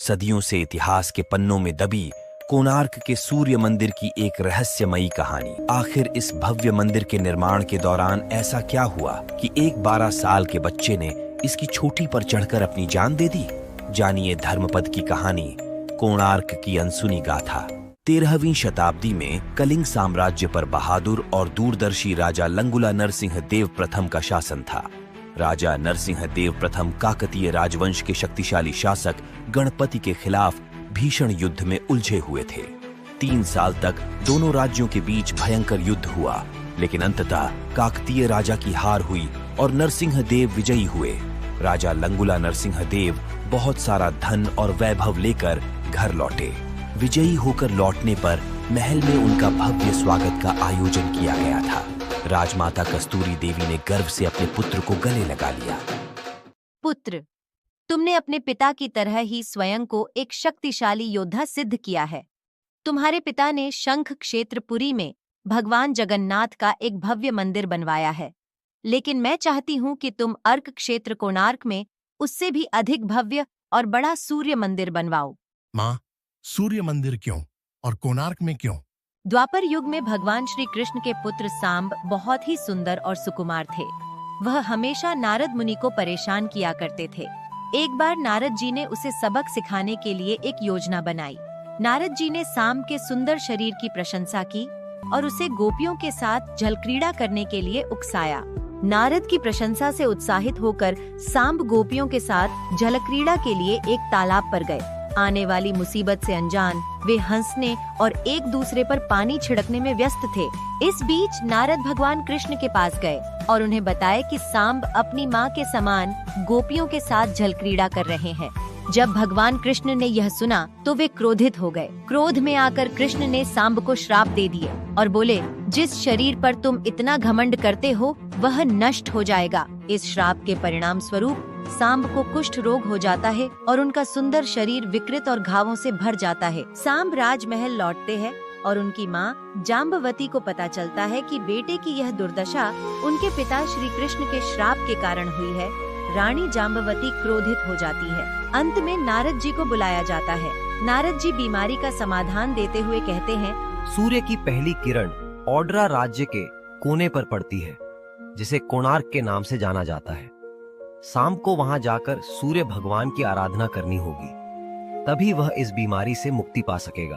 सदियों से इतिहास के पन्नों में दबी कोणार्क के सूर्य मंदिर की एक रहस्यमयी कहानी। आखिर इस भव्य मंदिर के निर्माण के दौरान ऐसा क्या हुआ कि एक 12 साल के बच्चे ने इसकी चोटी पर चढ़कर अपनी जान दे दी। जानिए धर्मपद की कहानी, कोणार्क की अनसुनी गाथा। 13वीं शताब्दी में कलिंग साम्राज्य पर बहादुर और दूरदर्शी राजा लंगुला नरसिंह देव प्रथम का शासन था। राजा नरसिंह देव प्रथम काकतीय राजवंश के शक्तिशाली शासक गणपति के खिलाफ भीषण युद्ध में उलझे हुए थे। 3 साल तक दोनों राज्यों के बीच भयंकर युद्ध हुआ, लेकिन अंततः काकतीय राजा की हार हुई और नरसिंह देव विजयी हुए। राजा लंगुला नरसिंह देव बहुत सारा धन और वैभव लेकर घर लौटे। विजयी होकर लौटने पर महल में उनका भव्य स्वागत का आयोजन किया गया था। राजमाता कस्तूरी देवी ने गर्व से अपने पुत्र को गले लगा लिया। पुत्र, तुमने अपने पिता की तरह ही स्वयं को एक शक्तिशाली योद्धा सिद्ध किया है। तुम्हारे पिता ने शंख क्षेत्रपुरी में भगवान जगन्नाथ का एक भव्य मंदिर बनवाया है, लेकिन मैं चाहती हूँ कि तुम अर्क क्षेत्र कोणार्क में उससे भी अधिक भव्य और बड़ा सूर्य मंदिर बनवाओ। माँ, सूर्य मंदिर क्यों और कोणार्क में क्यों? द्वापर युग में भगवान श्री कृष्ण के पुत्र सांब बहुत ही सुंदर और सुकुमार थे। वह हमेशा नारद मुनि को परेशान किया करते थे। एक बार नारद जी ने उसे सबक सिखाने के लिए एक योजना बनाई। नारद जी ने सांब के सुंदर शरीर की प्रशंसा की और उसे गोपियों के साथ जलक्रीड़ा करने के लिए उकसाया। नारद की प्रशंसा से उत्साहित होकर सांब गोपियों के साथ जलक्रीड़ा के लिए एक तालाब पर गए। आने वाली मुसीबत से अनजान वे हंसने और एक दूसरे पर पानी छिड़कने में व्यस्त थे। इस बीच नारद भगवान कृष्ण के पास गए और उन्हें बताया कि सांब अपनी माँ के समान गोपियों के साथ जलक्रीड़ा कर रहे हैं। जब भगवान कृष्ण ने यह सुना तो वे क्रोधित हो गए। क्रोध में आकर कृष्ण ने सांब को श्राप दे दिए और बोले, जिस शरीर पर तुम इतना घमंड करते हो वह नष्ट हो जाएगा। इस श्राप के परिणाम स्वरूप सांब को कुष्ठ रोग हो जाता है और उनका सुंदर शरीर विकृत और घावों से भर जाता है। सांब राजमहल लौटते हैं और उनकी माँ जाम्बवती को पता चलता है कि बेटे की यह दुर्दशा उनके पिता श्री कृष्ण के श्राप के कारण हुई है। रानी जाम्बवती क्रोधित हो जाती है। अंत में नारद जी को बुलाया जाता है। नारद जी बीमारी का समाधान देते हुए कहते हैं, सूर्य की पहली किरण ओड्रा राज्य के कोने पर पड़ती है, जिसे कोणार्क के नाम से जाना जाता है। शाम को वहां जाकर सूर्य भगवान की आराधना करनी होगी, तभी वह इस बीमारी से मुक्ति पा सकेगा।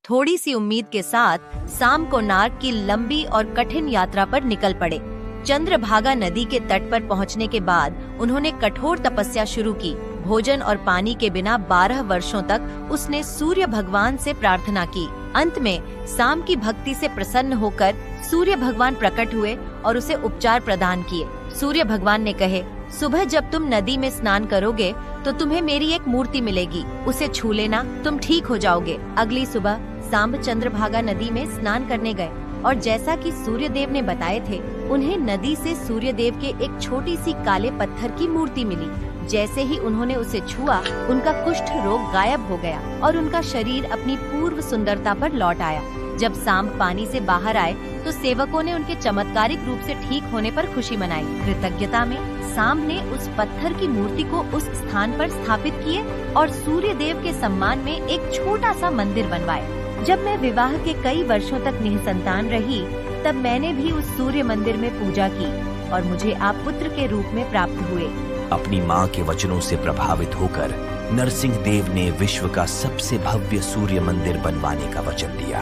थोड़ी सी उम्मीद के साथ शाम कोणार्क की लंबी और कठिन यात्रा पर निकल पड़े। चंद्रभागा नदी के तट पर पहुंचने के बाद उन्होंने कठोर तपस्या शुरू की। भोजन और पानी के बिना 12 वर्षों तक उसने सूर्य भगवान से प्रार्थना की। अंत में शाम की भक्ति से प्रसन्न होकर सूर्य भगवान प्रकट हुए और उसे उपचार प्रदान किए। सूर्य भगवान ने कहे, सुबह जब तुम नदी में स्नान करोगे तो तुम्हें मेरी एक मूर्ति मिलेगी, उसे छू लेना, तुम ठीक हो जाओगे। अगली सुबह सांब चंद्रभागा नदी में स्नान करने गए और जैसा कि सूर्यदेव ने बताए थे, उन्हें नदी से सूर्यदेव के एक छोटी सी काले पत्थर की मूर्ति मिली। जैसे ही उन्होंने उसे छुआ, उनका कुष्ठ रोग गायब हो गया और उनका शरीर अपनी पूर्व सुंदरता पर लौट आया। जब सांब पानी से बाहर आए तो सेवकों ने उनके चमत्कारिक रूप से ठीक होने पर खुशी मनाई। कृतज्ञता में सांब ने उस पत्थर की मूर्ति को उस स्थान पर स्थापित किए और सूर्य देव के सम्मान में एक छोटा सा मंदिर बनवाए। जब मैं विवाह के कई वर्षों तक निसंतान रही, तब मैंने भी उस सूर्य मंदिर में पूजा की और मुझे आप पुत्र के रूप में प्राप्त हुए। अपनी माँ के वचनों से प्रभावित होकर नरसिंह देव ने विश्व का सबसे भव्य सूर्य मंदिर बनवाने का वचन दिया।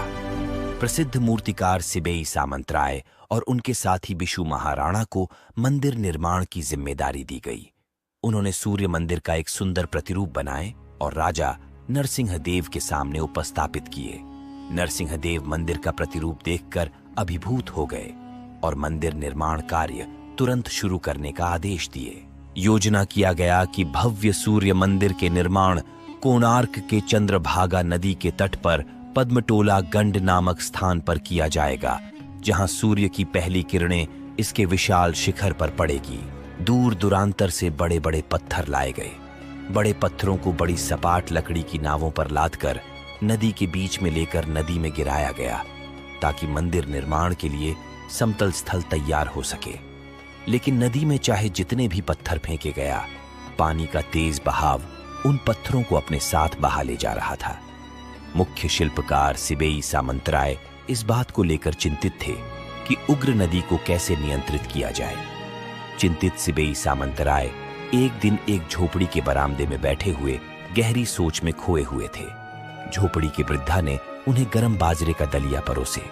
प्रसिद्ध मूर्तिकार सिबेई सामंतराय और उनके साथी बिशु महाराणा को मंदिर निर्माण की जिम्मेदारी दी गई। उन्होंने सूर्य मंदिर का एक सुंदर प्रतिरूप बनाए और राजा नरसिंह देव के सामने उपस्थापित किए। नरसिंह देव मंदिर का प्रतिरूप देखकर अभिभूत हो गए और मंदिर निर्माण कार्य तुरंत शुरू करने का आदेश दिए। योजना किया गया कि भव्य सूर्य मंदिर के निर्माण कोणार्क के चंद्रभागा नदी के तट पर पद्मटोला गंड नामक स्थान पर किया जाएगा, जहां सूर्य की पहली किरणें इसके विशाल शिखर पर पड़ेगी। दूर दूरांतर से बड़े बड़े पत्थर लाए गए। बड़े पत्थरों को बड़ी सपाट लकड़ी की नावों पर लादकर नदी के बीच में लेकर नदी में गिराया गया, ताकि मंदिर निर्माण के लिए समतल स्थल तैयार हो सके। लेकिन नदी में चाहे जितने भी पत्थर फेंके गया, पानी का तेज बहाव उन पत्थरों को अपने साथ बहा ले जा रहा था। मुख्य शिल्पकार सिबेई सामंतराय इस बात को लेकर चिंतित थे कि उग्र नदी को कैसे नियंत्रित किया जाए। चिंतित सिबेई सामंतराय एक दिन एक झोपड़ी के बरामदे में बैठे हुए गहरी सोच में खोए हुए थे। झोपड़ी के वृद्धा ने उन्हें गर्म बाजरे का दलिया परोसे।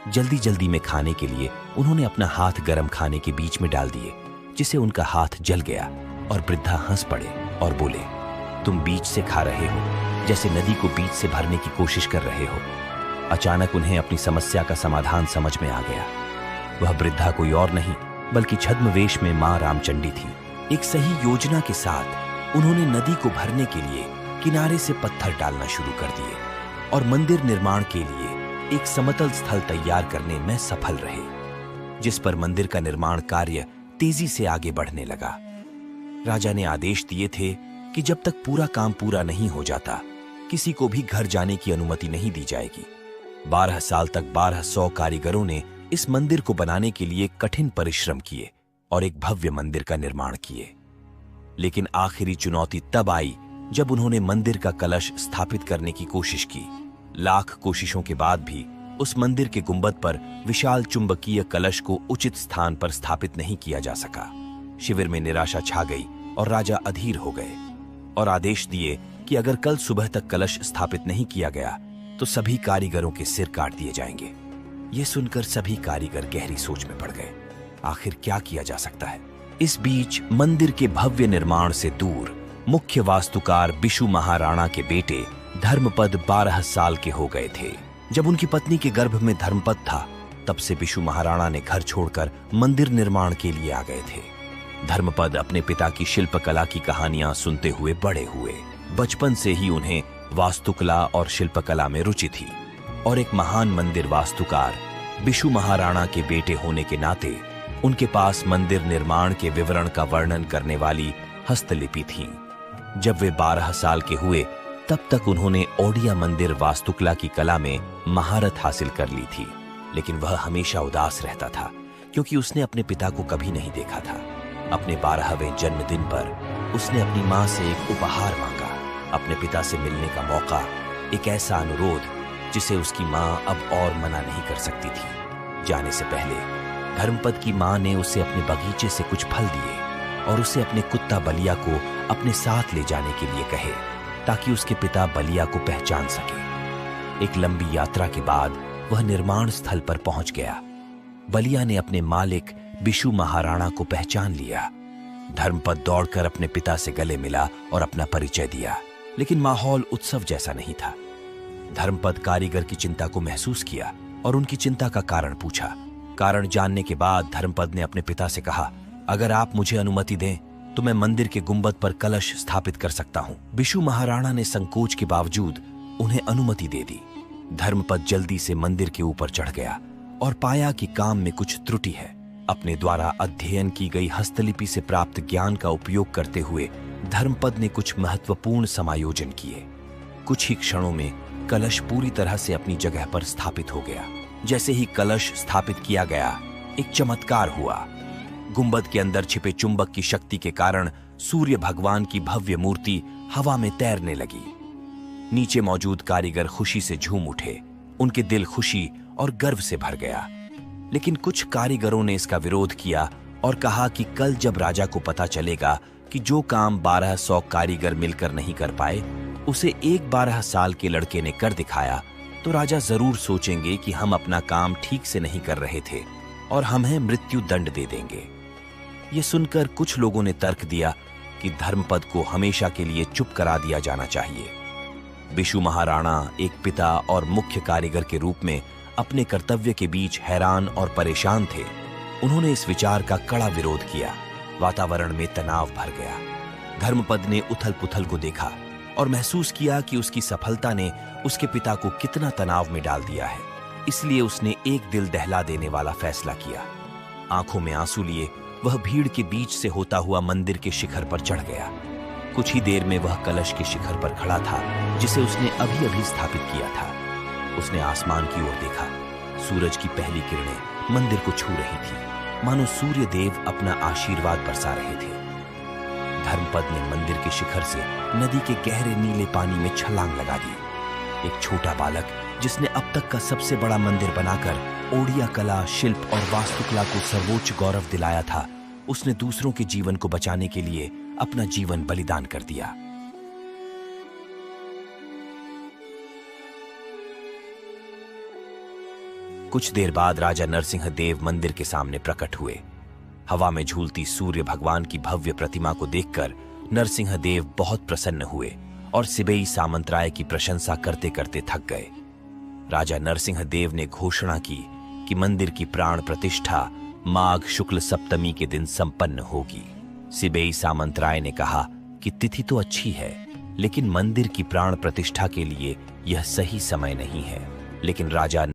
जल्दी जल्दी में खाने के लिए उन्होंने अपना हाथ गर्म खाने के बीच में डाल दिए, जिसे उनका हाथ जल गया और वृद्धा हंस पड़े और बोले, तुम बीच से खा रहे हो, जैसे नदी को बीच से भरने की कोशिश कर रहे हो। अचानक उन्हें अपनी समस्या का समाधान समझ में आ गया। वह वृद्धा कोई और नहीं बल्कि छद्मवेश में मां रामचंडी थी। एक सही योजना के साथ उन्होंने नदी को भरने के लिए किनारे से पत्थर डालना शुरू कर दिए और मंदिर निर्माण के लिए एक समतल स्थल तैयार करने में सफल रहे, जिस पर मंदिर का निर्माण कार्य तेजी से आगे बढ़ने लगा। राजा ने आदेश दिए थे कि जब तक पूरा काम पूरा नहीं हो जाता, किसी को भी घर जाने की अनुमति नहीं दी जाएगी। 12 साल तक 1200 कारीगरों ने इस मंदिर को बनाने के लिए कठिन परिश्रम किए और एक भव्य मंदिर का निर्माण किए। लेकिन आखिरी चुनौती तब आई जब उन्होंने मंदिर का कलश स्थापित करने की कोशिश की। लाख कोशिशों के बाद भी उस मंदिर के गुंबद पर विशाल चुंबकीय कलश को उचित स्थान पर स्थापित नहीं किया जा सका। शिविर में निराशा छा गई और राजा अधीर हो गए और आदेश दिए कि अगर कल सुबह तक कलश स्थापित नहीं किया गया तो सभी कारीगरों के सिर काट दिए जाएंगे। ये सुनकर सभी कारीगर गहरी सोच में पड़ गए। आखिर क्या किया जा सकता है? इस बीच मंदिर के भव्य निर्माण से दूर मुख्य वास्तुकार बिशु महाराणा के बेटे धर्मपद 12 साल के हो गए थे। जब उनकी पत्नी के गर्भ में धर्मपद था, तब से बिशु महाराणा ने घर छोड़कर मंदिर निर्माण के लिए आ गए थे। धर्मपद अपने पिता की शिल्पकला की कहानियां सुनते हुए बड़े हुए। बचपन से ही उन्हें वास्तुकला और शिल्पकला में रुचि थी और एक महान मंदिर वास्तुकार बिशु महाराणा के बेटे होने के नाते उनके पास मंदिर निर्माण के विवरण का वर्णन करने वाली हस्तलिपि थी। जब वे 12 साल के हुए, तब तक उन्होंने ओडिया मंदिर वास्तुकला की कला में महारत हासिल कर ली थी। लेकिन वह हमेशा उदास रहता था क्योंकि उसने अपने पिता को कभी नहीं देखा था। अपने 12वें जन्मदिन पर उसने अपनी मां से एक उपहार मांगा, अपने पिता से मिलने का मौका, एक ऐसा अनुरोध जिसे उसकी मां अब और मना नहीं कर सकती थी। जाने से पहले धर्मपद की मां ने उसे अपने बगीचे से कुछ फल दिए और उसे अपने कुत्ता बलिया को अपने साथ ले जाने के लिए कहे ताकि उसके पिता बलिया को पहचान सके। एक लंबी यात्रा के बाद वह निर्माण स्थल पर पहुंच गया। बलिया ने अपने मालिक बिशु महाराणा को पहचान लिया। धर्मपद दौड़कर अपने पिता से गले मिला और अपना परिचय दिया, लेकिन माहौल उत्सव जैसा नहीं था। धर्मपद कारीगर की चिंता को महसूस किया और उनकी चिंता का कारण पूछा। कारण जानने के बाद धर्मपद ने अपने पिता से कहा, अगर आप मुझे अनुमति दें तो मैं मंदिर के गुंबद पर कलश स्थापित कर सकता हूं। बिशु महाराणा ने संकोच के बावजूद उन्हें अनुमति दे दी। धर्मपद जल्दी से मंदिर के ऊपर चढ़ गया और पाया कि काम में कुछ त्रुटि है। अपने द्वारा अध्ययन की गई हस्तलिपि से प्राप्त ज्ञान का उपयोग करते हुए धर्मपद ने कुछ महत्वपूर्ण समायोजन किए। कुछ ही क्षणों में कलश पूरी तरह से अपनी जगह पर स्थापित हो गया। जैसे ही कलश स्थापित किया गया, एक चमत्कार हुआ। गुंबद के अंदर छिपे चुंबक की शक्ति के कारण सूर्य भगवान की भव्य मूर्ति हवा में तैरने लगी। नीचे मौजूद कारीगर खुशी से झूम उठे। उनके दिल खुशी और गर्व से भर गया। लेकिन कुछ कारीगरों ने इसका विरोध किया और कहा कि कल जब राजा को पता चलेगा कि जो काम 1200 कारीगर मिलकर नहीं कर पाए, उसे एक 12 साल के लड़के ने कर दिखाया, तो राजा जरूर सोचेंगे कि हम अपना काम ठीक से नहीं कर रहे थे और हमें मृत्यु दंड दे देंगे। ये सुनकर कुछ लोगों ने तर्क दिया कि धर्मपद को हमेशा के लिए चुप करा दिया जाना चाहिए। बिशु महाराणा एक पिता और मुख्य कारीगर के रूप में अपने कर्तव्य के बीच हैरान और परेशान थे। उन्होंने इस विचार का कड़ा विरोध किया। वातावरण में तनाव भर गया। धर्मपद ने उथल पुथल को देखा और महसूस किया कि उसकी सफलता ने उसके पिता को कितना तनाव में डाल दिया है। इसलिए उसने एक दिल दहला देने वाला फैसला किया। आंखों में आंसू लिए वह भीड़ के बीच से होता हुआ मंदिर के शिखर पर चढ़ गया। कुछ ही देर में वह कलश के शिखर पर खड़ा था जिसे उसने अभी अभी स्थापित किया था। उसने आसमान की ओर देखा। सूरज की पहली किरणें मंदिर को छू रही थी, मानो सूर्य देव अपना आशीर्वाद बरसा रहे थे। धर्मपद ने मंदिर के शिखर से नदी के गहरे नीले पानी में छलांग लगा दी। एक छोटा बालक जिसने अब तक का सबसे बड़ा मंदिर बनाकर ओडिया कला, शिल्प और वास्तुकला को सर्वोच्च गौरव दिलाया था, उसने दूसरों के जीवन को बचाने के लिए अपना जीवन बलिदान कर दिया। कुछ देर बाद राजा नरसिंह देव मंदिर के सामने प्रकट हुए। हवा में झूलती सूर्य भगवान की भव्य प्रतिमा को देखकर नरसिंह देव बहुत प्रसन्न हुए और सिबेई सामंतराय की प्रशंसा करते करते थक गए। राजा नरसिंह देव ने घोषणा की कि मंदिर की प्राण प्रतिष्ठा माघ शुक्ल सप्तमी के दिन संपन्न होगी। सिबेई सामंतराय ने कहा कि तिथि तो अच्छी है, लेकिन मंदिर की प्राण प्रतिष्ठा के लिए यह सही समय नहीं है। लेकिन राजा